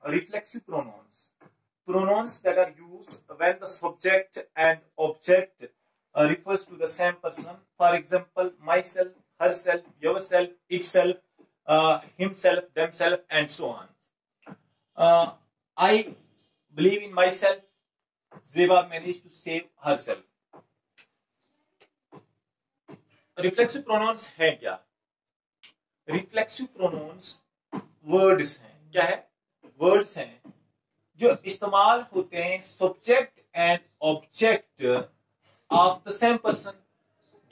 reflexive pronouns. Pronouns that are used when the subject and object refers to the same person. For example, myself, herself, yourself, itself, himself, themselves, and so on. I believe in myself. Zeba managed to save herself. Reflexive pronouns है क्या? Reflexive pronouns words हैं. क्या है? Words हैं जो इस्तेमाल होते हैं subject and object of the same person.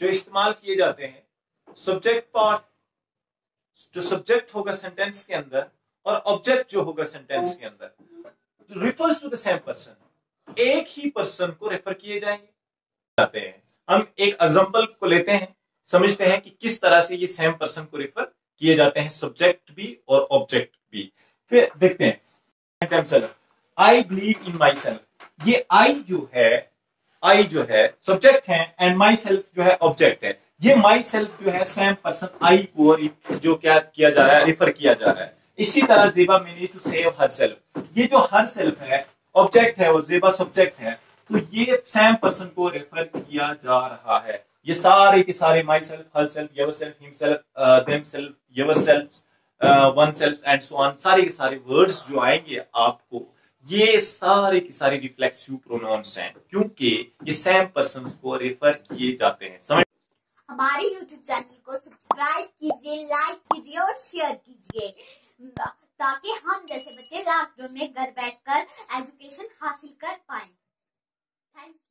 जो इस्तेमाल किए जाते हैं सब्जेक्ट पार्ट, जो सब्जेक्ट होगा सेंटेंस के अंदर और ऑब्जेक्ट जो होगा सेंटेंस के अंदर refers to the same person. एक ही पर्सन को रेफर किए जाते हैं. हम एक एग्जांपल को लेते हैं, समझते हैं कि किस तरह से ये सेम पर्सन को रेफर किए जाते हैं, सब्जेक्ट भी और ऑब्जेक्ट भी. फिर देखते हैं. I believe in my self. ये आई जो है सब्जेक्ट है एंड माई सेल्फ जो है ऑब्जेक्ट है. ये माई सेल्फ जो है सेम पर्सन आई को जो क्या किया जा रहा है, रेफर किया जा रहा है. इसी तरह Zeba manage to save herself. ये जो हर सेल्फ है ऑब्जेक्ट है और ज़ेबा सब्जेक्ट है, तो ये सेम पर्सन को रेफर किया जा रहा है. ये सारे के सारे myself, herself, yourself, himself, themselves, yourself, oneself and so on, सारे के सारे वर्ड्स जो आएंगे आपको, ये सारे के सारे रिफ्लेक्सिव प्रोनाउंस हैं क्योंकि ये सेम पर्सन को रेफर किए जाते हैं. समझ? हमारे YouTube चैनल को सब्सक्राइब कीजिए, लाइक कीजिए और शेयर कीजिए ताकि हम जैसे बच्चे लॉकडाउन में घर बैठकर एजुकेशन हासिल कर पाएं. Thank you.